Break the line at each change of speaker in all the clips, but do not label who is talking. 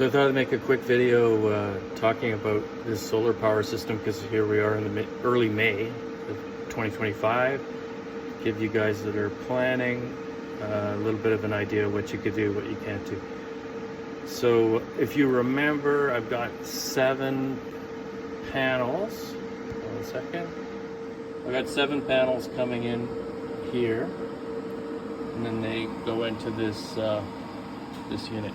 So I thought I'd make a quick video talking about this solar power system, because here we are in the early May of 2025. Give you guys that are planning a little bit of an idea of what you could do, what you can't do. So if you remember, I've got 7 panels. One second. I've got 7 panels coming in here, and then they go into this this unit.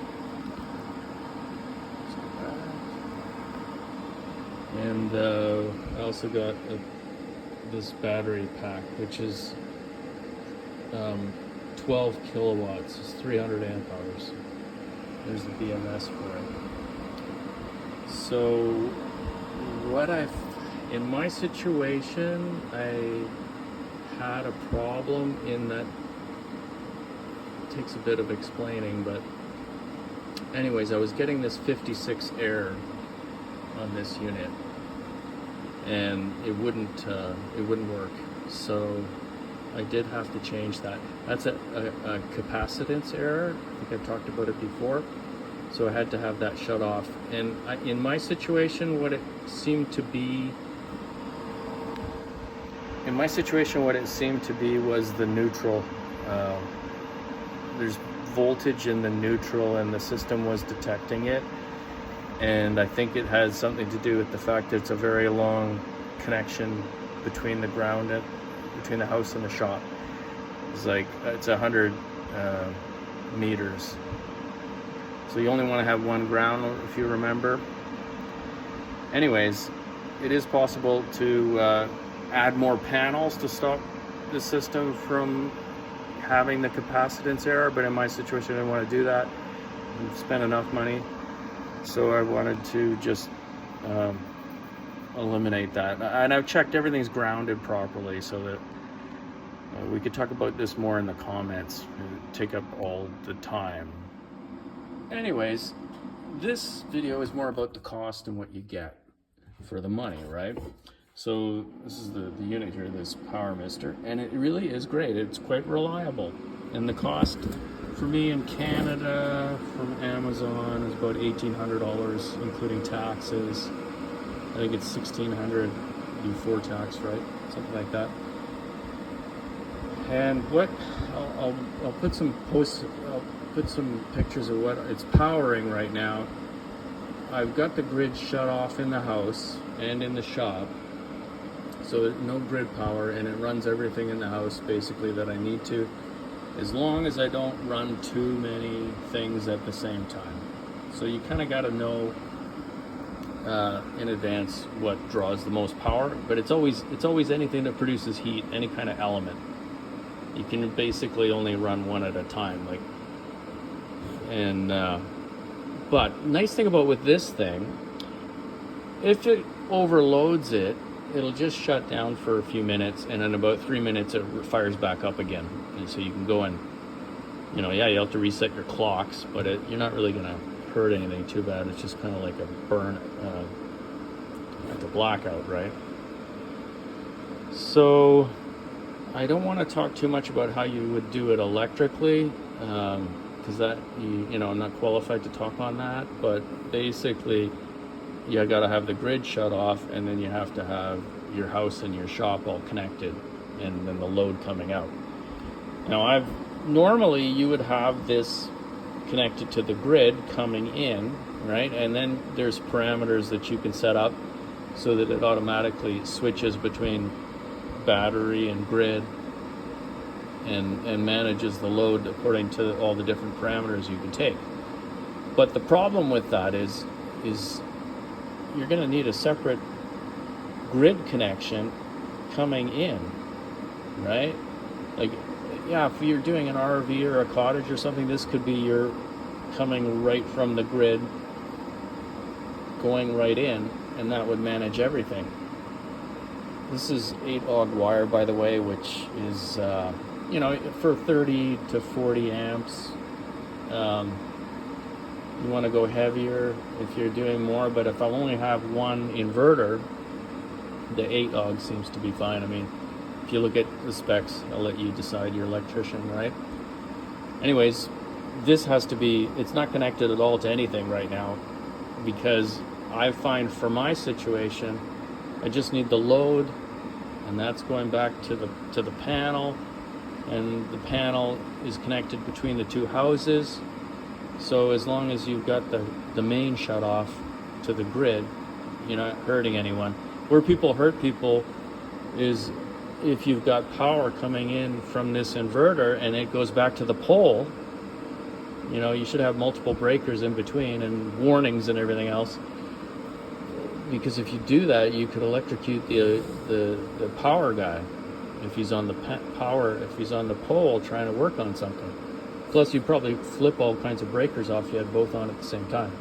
And I also got this battery pack, which is 12 kilowatts, it's 300 amp hours. There's the BMS for it. So what in my situation, I had a problem in that, it takes a bit of explaining, but anyways, I was getting this 56 error on this unit, and it wouldn't work. So I did have to change that. That's a capacitance error. I think I've talked about it before. So I had to have that shut off. And in my situation, what it seemed to be was the neutral. There's voltage in the neutral, and the system was detecting it. And I think it has something to do with the fact that it's a very long connection between the ground and between the house and the shop. It's 100 meters. So you only want to have one ground, if you remember. Anyways, it is possible to add more panels to stop the system from having the capacitance error, but in my situation I didn't want to do that and spend enough money. So I wanted to just eliminate that. And I've checked everything's grounded properly, so that we could talk about this more in the comments. It'd take up all the time. Anyways, this video is more about the cost and what you get for the money, right? So this is the unit here, this POWMR, and it really is great. It's quite reliable. And the cost for me in Canada from Amazon is about $1,800, including taxes. I think it's $1,600 before tax, right? Something like that. And what I'll put some posts. I'll put some pictures of what it's powering right now. I've got the grid shut off in the house and in the shop, so there's no grid power, and it runs everything in the house basically that I need to, as long as I don't run too many things at the same time. So you kind of got to know in advance what draws the most power, but it's always anything that produces heat, any kind of element. You can basically only run one at a time, but nice thing about with this thing, if it overloads it, it'll just shut down for a few minutes, and in about 3 minutes it fires back up again. And so you can go and, you have to reset your clocks, but you're not really gonna hurt anything too bad. It's just kind of like a burn, like a blackout, right? So I don't want to talk too much about how you would do it electrically, because that I'm not qualified to talk on that. But basically, you got to have the grid shut off, and then you have to have your house and your shop all connected, and then the load coming out. Now, normally you would have this connected to the grid coming in, right? And then there's parameters that you can set up so that it automatically switches between battery and grid, and manages the load according to all the different parameters you can take. But the problem with that is you're going to need a separate grid connection coming in, right? If you're doing an RV or a cottage or something, this could be your coming right from the grid, going right in, and that would manage everything. This is 8-aught wire, by the way, which is, for 30 to 40 amps. You want to go heavier if you're doing more, but if I only have one inverter, the 8-aught seems to be fine. I mean, if you look at the specs, I'll let you decide, you're an electrician, right? Anyways, this has to be, it's not connected at all to anything right now, because I find for my situation, I just need the load, and that's going back to the panel, and the panel is connected between the two houses. So as long as you've got the main shut off to the grid, you're not hurting anyone. Where people hurt people is if you've got power coming in from this inverter and it goes back to the pole. You know, you should have multiple breakers in between and warnings and everything else, because if you do that, you could electrocute the power guy if he's on the if he's on the pole trying to work on something. Plus, you probably flip all kinds of breakers off. You had both on at the same time.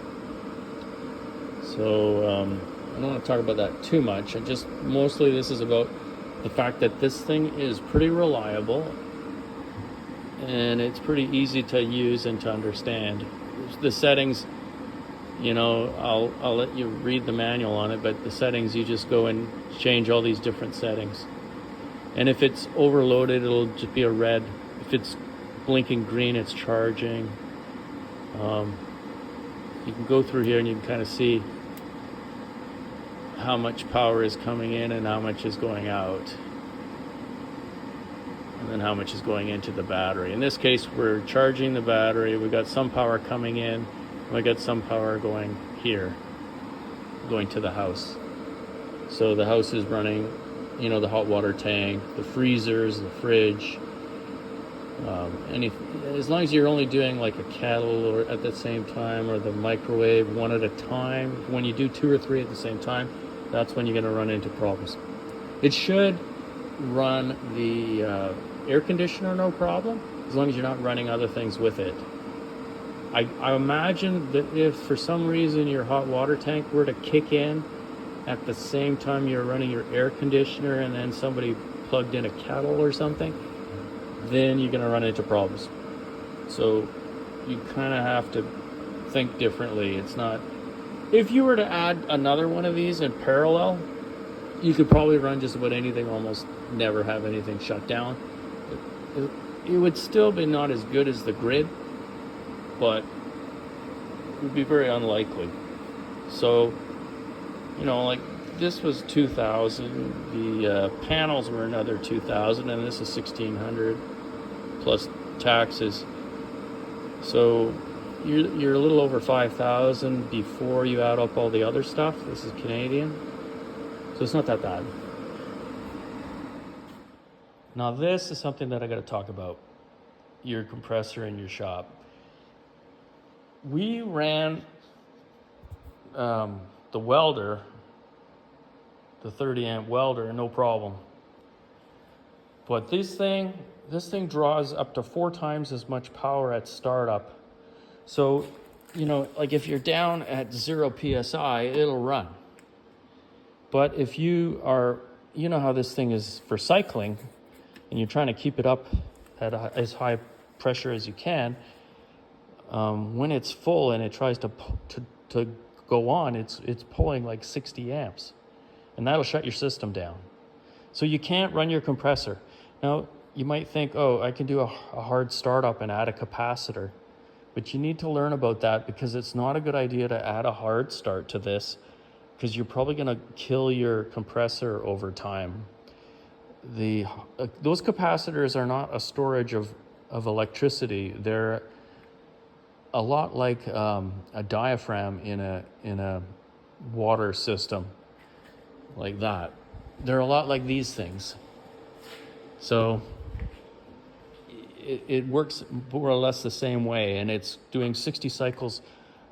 So I don't want to talk about that too much. Mostly this is about the fact that this thing is pretty reliable, and it's pretty easy to use and to understand. The settings, you know, I'll let you read the manual on it, but the settings, you just go and change all these different settings. And if it's overloaded, it'll just be a red. If it's blinking green, it's charging. You can go through here and you can kind of see how much power is coming in and how much is going out, and then how much is going into the battery. In this case, we're charging the battery. We got some power coming in. We got some power going here, going to the house. So the house is running, you know, the hot water tank, the freezers, the fridge. As long as you're only doing like a kettle or at the same time, or the microwave one at a time, when you do 2 or 3 at the same time, that's when you're going to run into problems. It should run the air conditioner no problem, as long as you're not running other things with it. I imagine that if for some reason your hot water tank were to kick in at the same time you're running your air conditioner, and then somebody plugged in a kettle or something, then you're going to run into problems. So you kind of have to think differently. It's not, if you were to add another one of these in parallel, you could probably run just about anything, almost never have anything shut down. It would still be not as good as the grid, but it would be very unlikely. So, you know, like this was 2,000, the panels were another 2,000, and this is 1,600 plus taxes. So you're a little over 5,000 before you add up all the other stuff. This is Canadian, so it's not that bad. Now this is something that I got to talk about, your compressor in your shop. We ran the welder, the 30 amp welder, no problem. But this thing draws up to 4 times as much power at startup. So, you know, like if you're down at 0 PSI, it'll run. But if you are, you know how this thing is for cycling, and you're trying to keep it up at as high pressure as you can, when it's full and it tries to go on, it's pulling like 60 amps, and that'll shut your system down. So you can't run your compressor. Now, you might think, oh, I can do a hard startup and add a capacitor, but you need to learn about that, because it's not a good idea to add a hard start to this, because you're probably going to kill your compressor over time. Those capacitors are not a storage of electricity. They're a lot like a diaphragm in a water system, like that. They're a lot like these things. So it works more or less the same way, and it's doing 60 cycles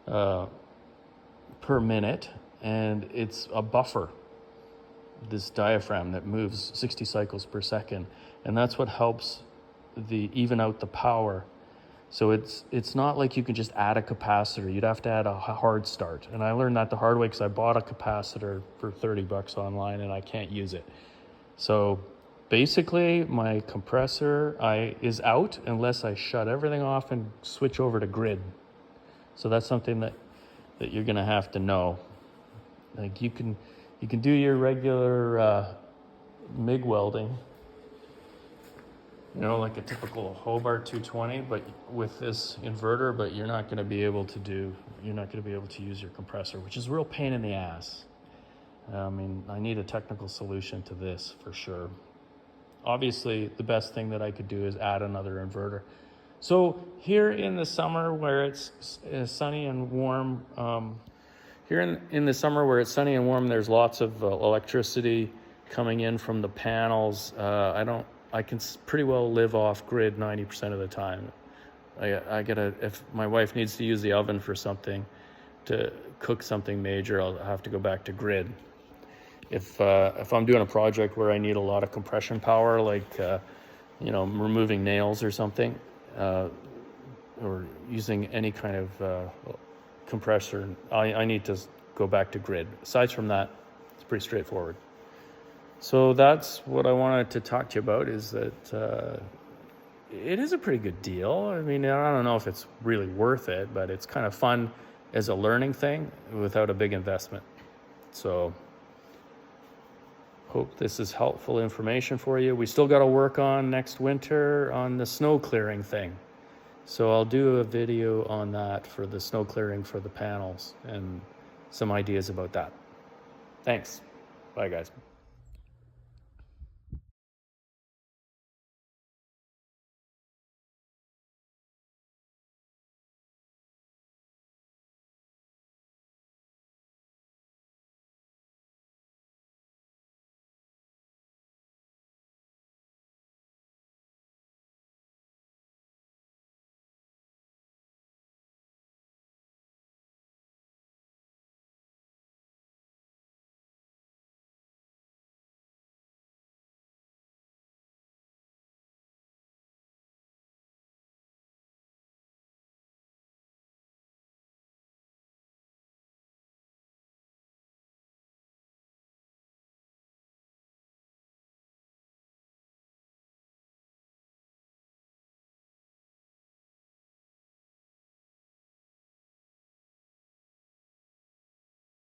per minute, and it's a buffer, this diaphragm that moves 60 cycles per second, and that's what helps even out the power. So it's not like you can just add a capacitor. You'd have to add a hard start, and I learned that the hard way because I bought a capacitor for $30 online and I can't use it. So basically my compressor is out unless I shut everything off and switch over to grid. So that's something that you're gonna have to know. Like you can do your regular MIG welding, you know, like a typical Hobart 220, but with this inverter, but you're not going to be able to use your compressor, which is a real pain in the ass. I mean, I need a technical solution to this for sure. Obviously, the best thing that I could do is add another inverter. So here in the summer where it's sunny and warm, here in the summer where it's sunny and warm, there's lots of electricity coming in from the panels. I can pretty well live off grid 90% of the time. If my wife needs to use the oven for something, to cook something major, I'll have to go back to grid. If I'm doing a project where I need a lot of compression power, like you know, removing nails or something, or using any kind of compressor, I need to go back to grid. Aside from that, it's pretty straightforward. So that's what I wanted to talk to you about, is that it is a pretty good deal. I mean, I don't know if it's really worth it, but it's kind of fun as a learning thing without a big investment. So hope this is helpful information for you. We still got to work on next winter on the snow clearing thing. So I'll do a video on that for the snow clearing for the panels and some ideas about that. Thanks. Bye, guys.